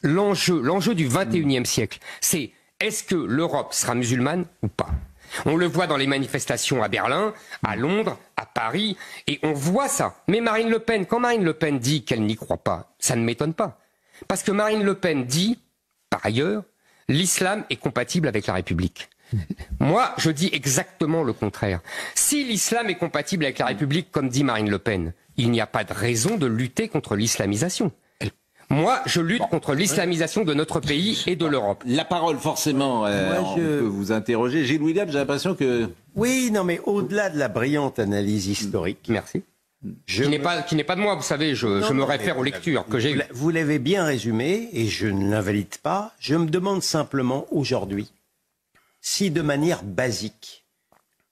L'enjeu du 21e siècle, c'est est-ce que l'Europe sera musulmane ou pas? On le voit dans les manifestations à Berlin, à Londres, à Paris, et on voit ça. Mais Marine Le Pen, quand Marine Le Pen dit qu'elle n'y croit pas, ça ne m'étonne pas. Parce que Marine Le Pen dit, par ailleurs, l'islam est compatible avec la République. Moi, je dis exactement le contraire. Si l'islam est compatible avec la République, comme dit Marine Le Pen, il n'y a pas de raison de lutter contre l'islamisation. Moi, je lutte contre l'islamisation de notre pays et de l'Europe. La parole, forcément, on peut vous interroger. Gilles William, j'ai l'impression que... Oui, non, mais au-delà de la brillante analyse historique... Merci. Qui n'est pas de moi, vous savez, je me réfère aux lectures que j'ai eues. Vous l'avez bien résumé, et je ne l'invalide pas. Je me demande simplement, aujourd'hui, si de manière basique,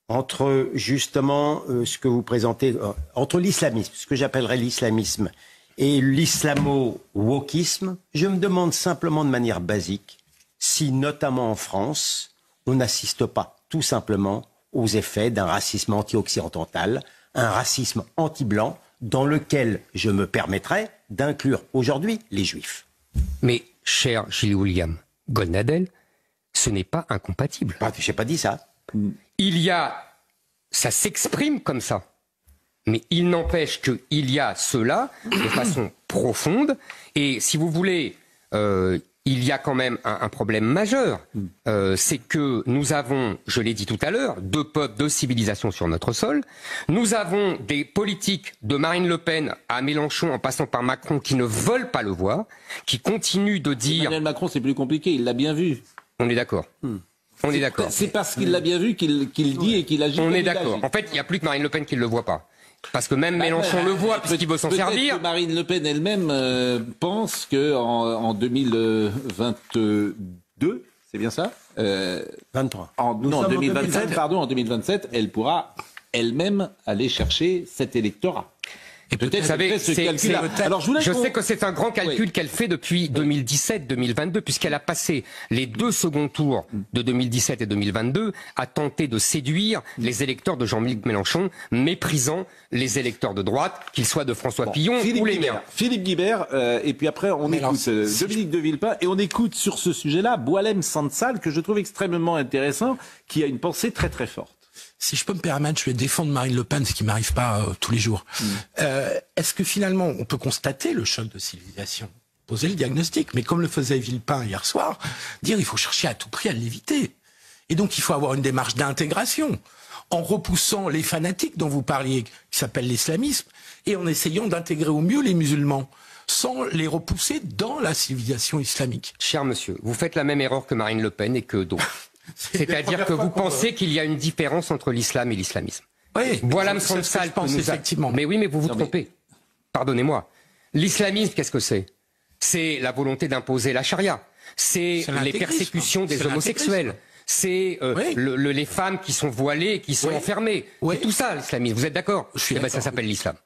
entre justement ce que vous présentez, entre l'islamisme, ce que j'appellerais l'islamisme, et l'islamo-wokisme, je me demande simplement de manière basique si, notamment en France, on n'assiste pas tout simplement aux effets d'un racisme anti-occidental, un racisme anti-blanc, dans lequel je me permettrais d'inclure aujourd'hui les Juifs. Mais, cher Gilles William Goldnadel, ce n'est pas incompatible. Je n'ai pas dit ça. Ça s'exprime comme ça. Mais il n'empêche qu'il y a cela de façon profonde. Et si vous voulez, il y a quand même un problème majeur. C'est que nous avons, je l'ai dit tout à l'heure, 2 peuples, 2 civilisations sur notre sol. Nous avons des politiques de Marine Le Pen à Mélenchon en passant par Macron qui ne veulent pas le voir, qui continuent de dire... Emmanuel Macron, c'est plus compliqué, il l'a bien vu. On est d'accord. On est d'accord. C'est parce qu'il l'a bien vu qu'il dit et qu'il agit. On est d'accord. En fait, il n'y a plus que Marine Le Pen qui ne le voit pas. Parce que même Mélenchon le voit, puisqu'il veut s'en servir. Que Marine Le Pen elle-même pense qu'en 2022, c'est bien ça 23. En 2027, elle pourra elle-même aller chercher cet électorat. Et peut-être ce calcul-là. Alors, je sais que c'est un grand calcul qu'elle fait depuis 2017-2022, puisqu'elle a passé les 2 seconds tours de 2017 et 2022 à tenter de séduire les électeurs de Jean-Luc Mélenchon, méprisant les électeurs de droite, qu'ils soient de François Fillon ou les miens. Philippe Guibert, et puis après on écoute Dominique de Villepin, et on écoute sur ce sujet-là Boualem Sansal, que je trouve extrêmement intéressant, qui a une pensée très très forte. Si je peux me permettre, je vais défendre Marine Le Pen, ce qui m'arrive pas tous les jours. Est-ce que finalement, on peut constater le choc de civilisation, poser le diagnostic, mais comme le faisait Villepin hier soir, dire il faut chercher à tout prix à l'éviter. Et donc il faut avoir une démarche d'intégration, en repoussant les fanatiques dont vous parliez, qui s'appellent l'islamisme, et en essayant d'intégrer au mieux les musulmans, sans les repousser dans la civilisation islamique. Cher monsieur, vous faites la même erreur que Marine Le Pen et que d'autres. C'est-à-dire que vous pensez qu'il y a une différence entre l'islam et l'islamisme. Oui, Boualem Sansal, effectivement. Mais oui, mais vous vous trompez. Pardonnez-moi. L'islamisme, qu'est-ce que c'est? C'est la volonté d'imposer la charia. C'est les persécutions des homosexuels. C'est les femmes qui sont voilées et qui sont enfermées. C'est tout ça, l'islamisme. Vous êtes d'accord? Ça s'appelle l'islam.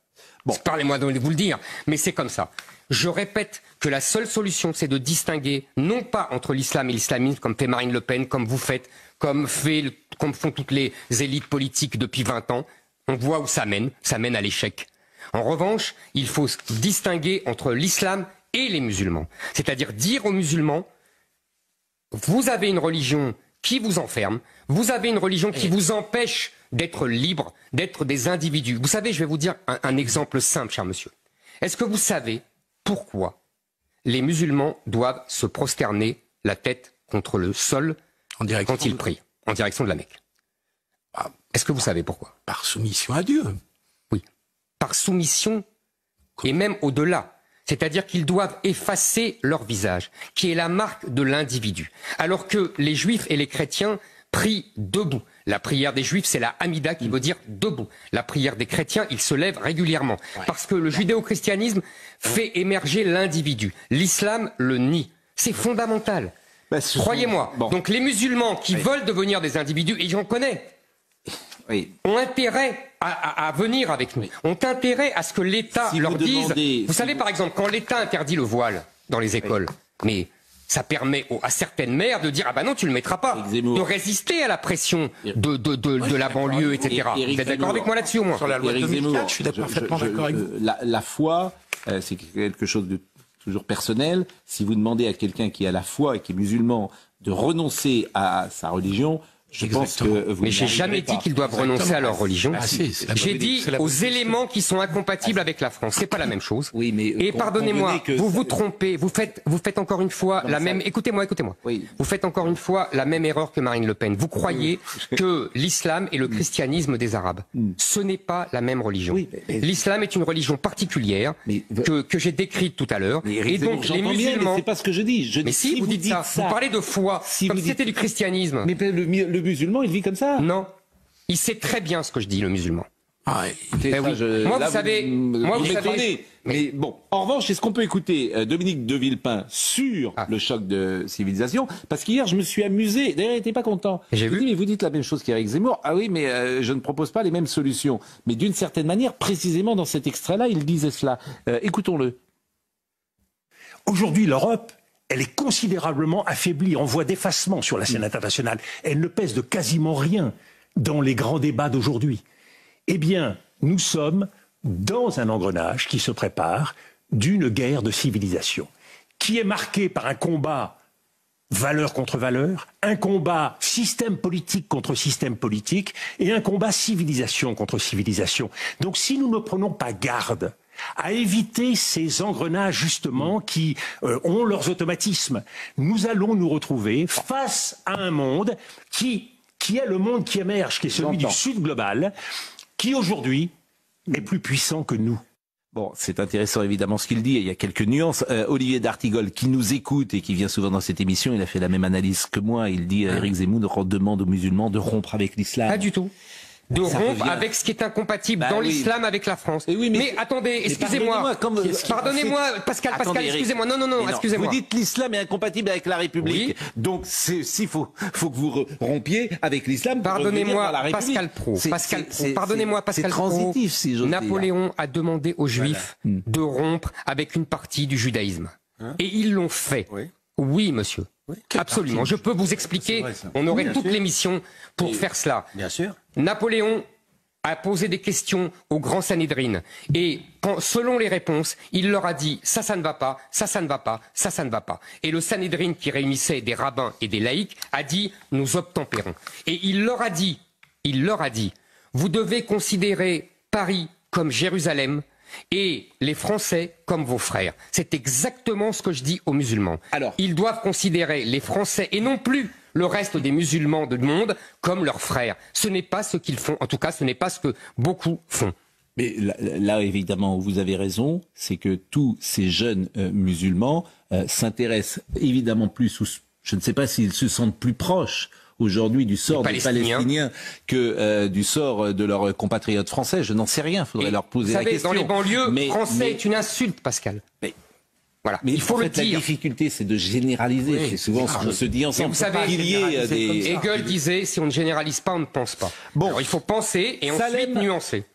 Bon, parlez-moi de vous le dire, mais c'est comme ça. Je répète que la seule solution, c'est de distinguer, non pas entre l'islam et l'islamisme, comme fait Marine Le Pen, comme vous faites, comme font toutes les élites politiques depuis 20 ans. On voit où ça mène à l'échec. En revanche, il faut distinguer entre l'islam et les musulmans. C'est-à-dire dire aux musulmans, vous avez une religion qui vous enferme, vous avez une religion qui vous empêche d'être libre, d'être des individus. Vous savez, je vais vous dire un exemple simple, cher monsieur. Est-ce que vous savez pourquoi les musulmans doivent se prosterner la tête contre le sol quand ils prient, en direction de la Mecque? Est-ce que vous savez pourquoi? Par soumission à Dieu. Oui, par soumission et même au-delà. C'est-à-dire qu'ils doivent effacer leur visage, qui est la marque de l'individu. Alors que les juifs et les chrétiens prient debout. La prière des juifs, c'est la Hamida qui veut dire debout. La prière des chrétiens, ils se lèvent régulièrement. Parce que le judéo-christianisme fait émerger l'individu. L'islam le nie. C'est fondamental. Croyez-moi. Bon. Donc les musulmans qui veulent devenir des individus, et j'en connais, ont intérêt à venir avec nous. Ont intérêt à ce que l'État leur dise... Vous savez, par exemple, quand l'État interdit le voile dans les écoles, mais... ça permet à certaines mères de dire « Ah ben non, tu ne le mettras pas », de résister à la pression de la banlieue, etc. Vous êtes d'accord avec moi là-dessus au moins? Sur la loi de 2004, je suis parfaitement d'accord avec vous. La foi, c'est quelque chose de toujours personnel, si vous demandez à quelqu'un qui a la foi et qui est musulman de renoncer à sa religion, je pense que vous. Mais j'ai jamais dit qu'ils doivent renoncer à leur religion. J'ai dit aux éléments qui sont incompatibles avec la France. C'est pas la même chose. Oui, mais et pardonnez-moi, vous vous trompez. Vous faites encore une fois la même. Écoutez-moi. Oui. Vous faites encore une fois la même erreur que Marine Le Pen. Vous croyez que l'islam est le christianisme des Arabes. Ce n'est pas la même religion. Oui, l'islam est une religion particulière que j'ai décrite tout à l'heure. Et donc les musulmans. C'est pas ce que je dis. Mais si vous dites ça, vous parlez de foi comme si c'était du christianisme. Mais le musulman, il vit comme ça. Non. Il sait très bien ce que je dis, le musulman. Moi, vous savez... Mais bon, en revanche, est-ce qu'on peut écouter Dominique de Villepin sur le choc de civilisation? Parce qu'hier, je me suis amusé. D'ailleurs, il n'était pas content. J'ai vu. Mais vous dites la même chose qu'Éric Zemmour. Ah oui, mais je ne propose pas les mêmes solutions. Mais d'une certaine manière, précisément dans cet extrait-là, il disait cela. Écoutons-le. Aujourd'hui, l'Europe, elle est considérablement affaiblie, en voie d'effacement sur la scène internationale. Elle ne pèse de quasiment rien dans les grands débats d'aujourd'hui. Eh bien, nous sommes dans un engrenage qui se prépare d'une guerre de civilisation, qui est marquée par un combat valeur contre valeur, un combat système politique contre système politique, et un combat civilisation contre civilisation. Donc si nous ne prenons pas garde à éviter ces engrenages justement qui ont leurs automatismes, nous allons nous retrouver face à un monde qui est le monde qui émerge, qui est celui du Sud global, qui aujourd'hui est plus puissant que nous. Bon, c'est intéressant évidemment ce qu'il dit, et il y a quelques nuances. Olivier d'Artigol, qui nous écoute et qui vient souvent dans cette émission, il a fait la même analyse que moi. Il dit Éric Zemmour demande aux musulmans de rompre avec l'islam. Pas du tout. De rompre avec ce qui est incompatible dans l'islam avec la France. Oui, mais attendez, excusez-moi. Pardonnez-moi, Pascal, excusez-moi. Non, excusez-moi. Vous dites l'islam est incompatible avec la République. Oui. Donc, s'il faut que vous rompiez avec l'islam. Pardonnez-moi, Pascal Pro. Pardonnez-moi, Pascal Pro. C'est transitif, si j'ose dire. Napoléon a demandé aux Juifs de rompre avec une partie du judaïsme. Et ils l'ont fait. Oui, monsieur. Oui, absolument. Je peux vous expliquer. On aurait toute l'émission pour faire cela. Bien sûr. Napoléon a posé des questions au grand Sanhédrin. Et selon les réponses, il leur a dit ça ne va pas, ça ne va pas, ça ne va pas. Et le Sanhédrin, qui réunissait des rabbins et des laïcs, a dit nous obtempérons. Et il leur a dit, vous devez considérer Paris comme Jérusalem, et les Français comme vos frères. C'est exactement ce que je dis aux musulmans. Alors, ils doivent considérer les Français et non plus le reste des musulmans du monde comme leurs frères. Ce n'est pas ce qu'ils font. En tout cas, ce n'est pas ce que beaucoup font. Mais là, évidemment, vous avez raison, c'est que tous ces jeunes musulmans s'intéressent évidemment plus, ou je ne sais pas s'ils se sentent plus proches aujourd'hui du sort des Palestiniens que du sort de leurs compatriotes français. Je n'en sais rien, il faudrait leur poser la question. Dans les banlieues, français est une insulte, Pascal. Voilà. Mais il faut le dire. La difficulté, c'est de généraliser. Oui, c'est souvent ce qu'on se dit ensemble. Vous savez, Hegel disait, si on ne généralise pas, on ne pense pas. Bon. Alors, il faut penser et ensuite nuancer.